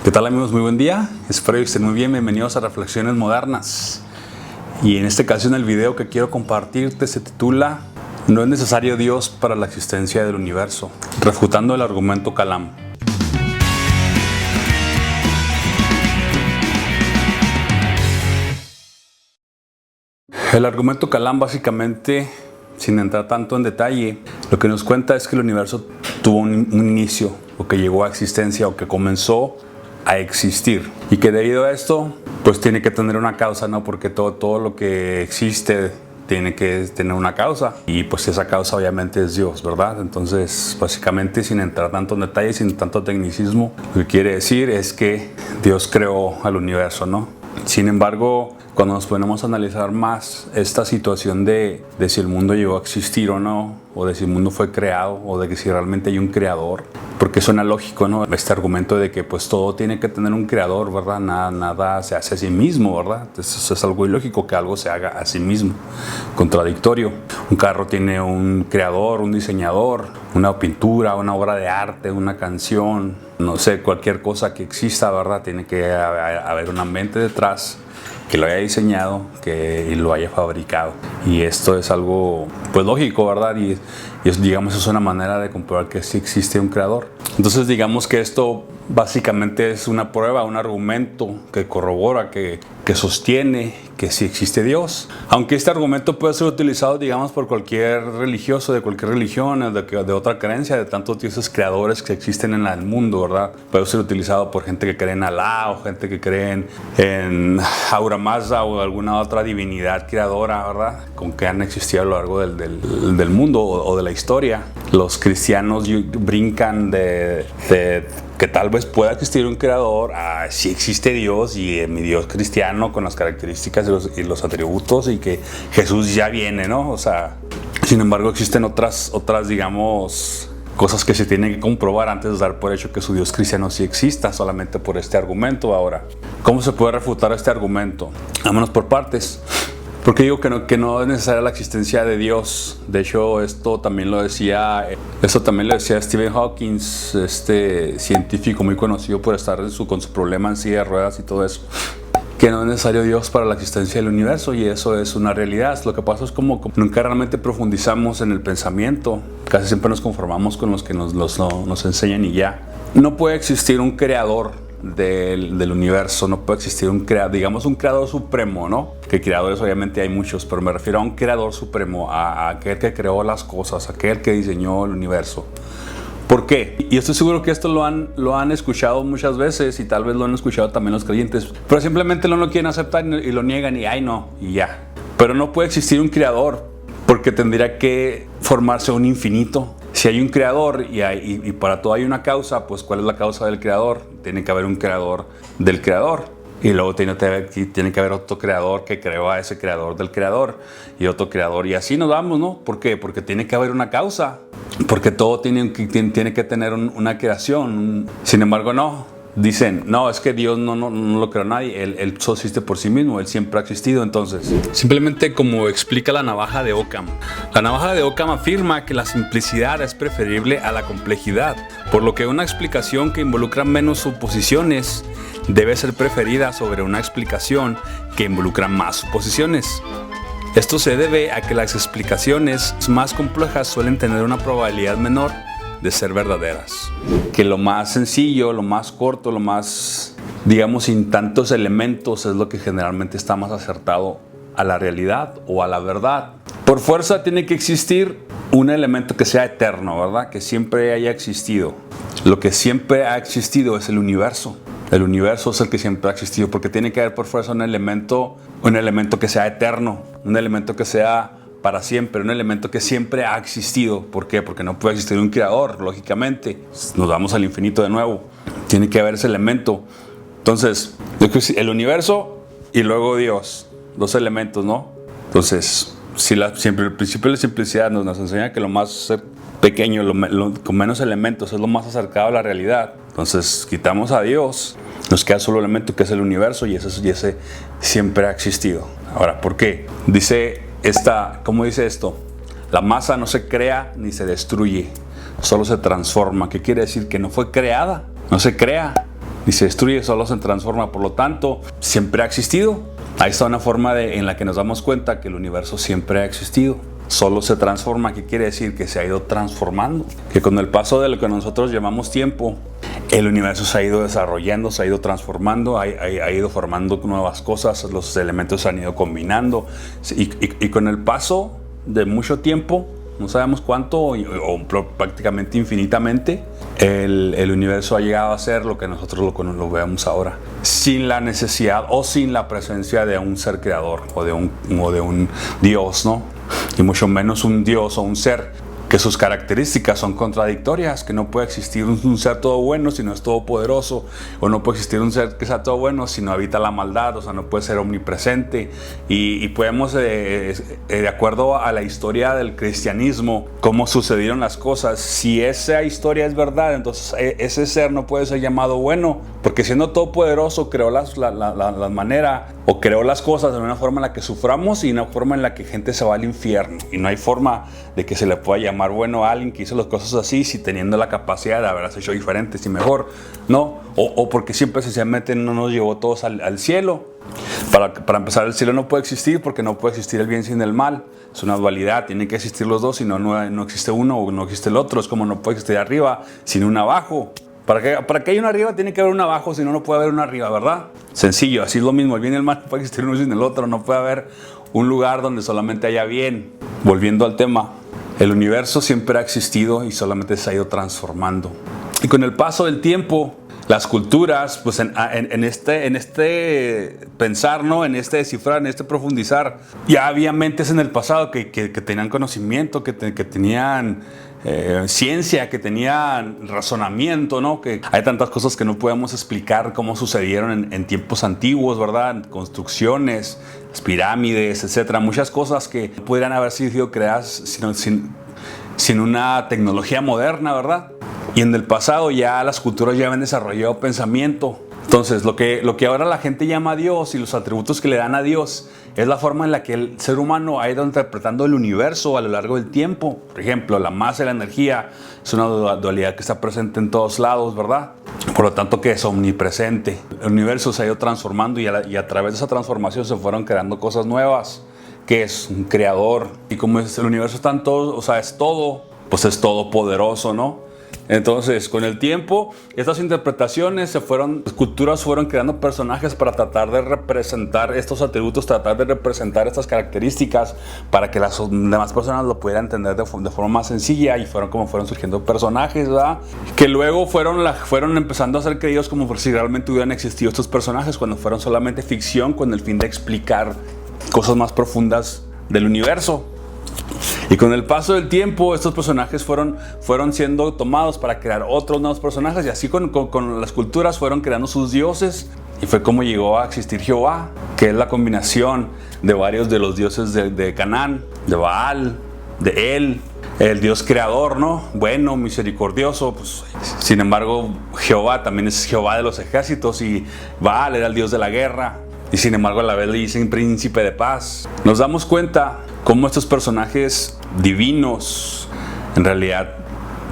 ¿Qué tal, amigos? Muy buen día, espero que estén muy bien. Bienvenidos a Reflexiones Modernas. Y en esta ocasión el video que quiero compartirte se titula "No es necesario Dios para la existencia del universo", refutando el argumento Kalam. El argumento Kalam, básicamente, sin entrar tanto en detalle, lo que nos cuenta es que el universo tuvo un inicio, o que llegó a existencia, o que comenzó a existir, y que debido a esto pues tiene que tener una causa, ¿no? Porque todo lo que existe tiene que tener una causa, y pues esa causa obviamente es Dios, ¿verdad? Entonces, básicamente, sin entrar tanto en detalle, sin tanto tecnicismo, lo que quiere decir es que Dios creó al universo, ¿no? Sin embargo, cuando nos ponemos a analizar más esta situación de si el mundo llegó a existir o no, o de si el mundo fue creado, o de que si realmente hay un creador, porque suena lógico, ¿no? Este argumento de que pues todo tiene que tener un creador, ¿verdad? Nada se hace a sí mismo, ¿verdad? Entonces es algo ilógico que algo se haga a sí mismo, contradictorio. Un carro tiene un creador, un diseñador, una pintura, una obra de arte, una canción, no sé, cualquier cosa que exista, ¿verdad? Tiene que haber una mente detrás que lo haya diseñado, que lo haya fabricado. Y esto es algo pues lógico, ¿verdad? Y digamos, es una manera de comprobar que sí existe un creador. Entonces, digamos que esto básicamente es una prueba, un argumento que corrobora, que sostiene que sí existe Dios. Aunque este argumento puede ser utilizado, digamos, por cualquier religioso de cualquier religión, de otra creencia, de tantos dioses creadores que existen en el mundo, ¿verdad? Puede ser utilizado por gente que cree en Alá, o gente que cree en Ahura Mazda o alguna otra divinidad creadora, ¿verdad? Con que han existido a lo largo del mundo o de la historia. Los cristianos brincan de que tal vez pueda existir un creador, si existe Dios, y mi Dios cristiano con las características y los atributos, y que Jesús ya viene, ¿no? O sea, sin embargo, existen otras, digamos, cosas que se tienen que comprobar antes de dar por hecho que su Dios cristiano sí exista, solamente por este argumento. Ahora, ¿cómo se puede refutar este argumento? Vámonos por partes. Porque digo que no es necesaria la existencia de Dios. De hecho, esto también lo decía Stephen Hawking, este científico muy conocido por estar con su problema en silla de ruedas y todo eso. Que no es necesario Dios para la existencia del universo, y eso es una realidad. Lo que pasa es como nunca realmente profundizamos en el pensamiento. Casi siempre nos conformamos con los que nos enseñan y ya. No puede existir un creador del universo, no puede existir un creador supremo, ¿no? Que creadores obviamente hay muchos, pero me refiero a un creador supremo, a aquel que creó las cosas, aquel que diseñó el universo. ¿Por qué? Y estoy seguro que esto lo han escuchado muchas veces, y tal vez lo han escuchado también los creyentes, pero simplemente no lo quieren aceptar y lo niegan, y ay no, y ya. Pero no puede existir un creador, porque tendría que formarse un infinito. Si hay un creador y para todo hay una causa, pues ¿cuál es la causa del creador? Tiene que haber un creador del creador, y luego tiene que haber otro creador que creó a ese creador del creador, y otro creador, y así nos vamos, ¿no? ¿Por qué? Porque tiene que haber una causa, porque todo tiene que tener una creación. Sin embargo, no. Dicen, no, es que Dios no lo creó nadie, él solo existe por sí mismo, él siempre ha existido. Entonces, simplemente como explica la navaja de Occam. La navaja de Occam afirma que la simplicidad es preferible a la complejidad, por lo que una explicación que involucra menos suposiciones debe ser preferida sobre una explicación que involucra más suposiciones. Esto se debe a que las explicaciones más complejas suelen tener una probabilidad menor de ser verdaderas, que lo más sencillo, lo más corto, lo más, digamos, sin tantos elementos, es lo que generalmente está más acertado a la realidad o a la verdad. Por fuerza tiene que existir un elemento que sea eterno, ¿verdad? Que siempre haya existido. Lo que siempre ha existido es el universo. El universo es el que siempre ha existido, porque tiene que haber por fuerza un elemento que sea eterno, un elemento que sea para siempre, un elemento que siempre ha existido. ¿Por qué? Porque no puede existir un creador, lógicamente. Nos vamos al infinito de nuevo. Tiene que haber ese elemento. Entonces, el universo y luego Dios, dos elementos, ¿no? Entonces, siempre el principio de la simplicidad nos enseña que lo más pequeño, con menos elementos, es lo más acercado a la realidad. Entonces, quitamos a Dios, nos queda solo elemento, que es el universo, y ese siempre ha existido. Ahora, ¿por qué? ¿Cómo dice esto? La masa no se crea ni se destruye, solo se transforma. ¿Qué quiere decir? Que no fue creada, no se crea. ni se destruye, solo se transforma. Por lo tanto, siempre ha existido. Ahí está una forma en la que nos damos cuenta que el universo siempre ha existido. Solo se transforma. ¿Qué quiere decir? Que se ha ido transformando. Que con el paso de lo que nosotros llamamos tiempo, el universo se ha ido desarrollando, se ha ido transformando, ha ido formando nuevas cosas, los elementos se han ido combinando. Y con el paso de mucho tiempo, no sabemos cuánto, o prácticamente infinitamente, el universo ha llegado a ser lo que nosotros lo vemos ahora, sin la necesidad o sin la presencia de un ser creador o de un Dios, ¿no? Y mucho menos un Dios o un ser que sus características son contradictorias, que no puede existir un ser todo bueno si no es todopoderoso, o no puede existir un ser que sea todo bueno si no habita la maldad, o sea, no puede ser omnipresente. Y podemos, de acuerdo a la historia del cristianismo, cómo sucedieron las cosas, si esa historia es verdad, entonces ese ser no puede ser llamado bueno, porque siendo todopoderoso creó la manera, o creó las cosas de una forma en la que suframos y una forma en la que gente se va al infierno, y no hay forma de que se le pueda llamar bueno a alguien que hizo las cosas así, si teniendo la capacidad de haberlas hecho diferentes y mejor, ¿no? O porque siempre sencillamente no nos llevó todos al cielo. Para empezar, el cielo no puede existir porque no puede existir el bien sin el mal. Es una dualidad, tienen que existir los dos, si no existe uno o no existe el otro. Es como no puede existir arriba sin un abajo. Para que haya un arriba tiene que haber un abajo, si no, no puede haber un arriba, ¿verdad? Sencillo, así es lo mismo, el bien y el mal no puede existir uno sin el otro, no puede haber un lugar donde solamente haya bien. Volviendo al tema, el universo siempre ha existido y solamente se ha ido transformando. Y con el paso del tiempo, las culturas, pues en este pensar, ¿no? En este descifrar, en este profundizar, ya había mentes en el pasado que tenían conocimiento, que tenían ciencia, que tenían razonamiento, ¿no? Que hay tantas cosas que no podemos explicar cómo sucedieron en tiempos antiguos, ¿verdad? Construcciones, las pirámides, etcétera. Muchas cosas que podrían haber sido creadas sin una tecnología moderna, ¿verdad? Y en el pasado ya las culturas ya habían desarrollado pensamiento. Entonces, lo que ahora la gente llama a Dios y los atributos que le dan a Dios es la forma en la que el ser humano ha ido interpretando el universo a lo largo del tiempo. Por ejemplo, la masa y la energía es una dualidad que está presente en todos lados, ¿verdad? Por lo tanto, que es omnipresente. El universo se ha ido transformando y a través de esa transformación se fueron creando cosas nuevas, que es un creador. Y como el universo está en todo, o sea, es todo, pues es todopoderoso, ¿no? Entonces, con el tiempo, estas interpretaciones culturas fueron creando personajes para tratar de representar estos atributos, tratar de representar estas características para que las demás personas lo pudieran entender de forma más sencilla, y fueron surgiendo personajes, ¿verdad? Que luego fueron empezando a ser creídos como si realmente hubieran existido estos personajes, cuando fueron solamente ficción con el fin de explicar cosas más profundas del universo. Y con el paso del tiempo, estos personajes fueron siendo tomados para crear otros nuevos personajes, y así con las culturas fueron creando sus dioses, y fue como llegó a existir Jehová, que es la combinación de varios de los dioses de Canaán, de Baal, de El Dios creador, ¿no? Bueno, misericordioso. Pues, sin embargo, Jehová también es Jehová de los ejércitos, y Baal era el dios de la guerra, y sin embargo a la vez le dicen príncipe de paz. Nos damos cuenta cómo estos personajes divinos en realidad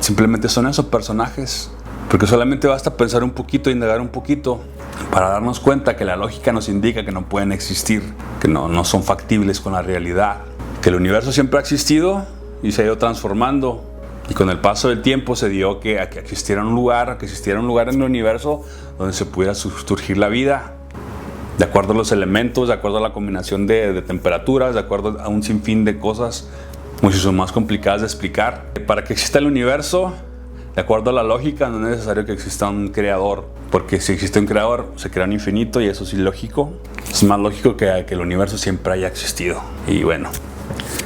simplemente son esos personajes, porque solamente basta pensar un poquito, indagar un poquito, para darnos cuenta que la lógica nos indica que no pueden existir, que no son factibles con la realidad, que el universo siempre ha existido y se ha ido transformando, y con el paso del tiempo se dio que existiera un lugar en el universo donde se pudiera surgir la vida, de acuerdo a los elementos, de acuerdo a la combinación de temperaturas, de acuerdo a un sinfín de cosas muchísimo más complicadas de explicar. Para que exista el universo, de acuerdo a la lógica, no es necesario que exista un creador, porque si existe un creador, se crea un infinito, y eso es ilógico. Es más lógico que el universo siempre haya existido. Y bueno,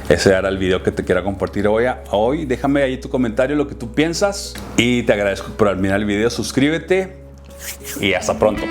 ese era el video que te quiero compartir hoy. Déjame ahí tu comentario, lo que tú piensas, y te agradezco por mirar el video. Suscríbete y hasta pronto.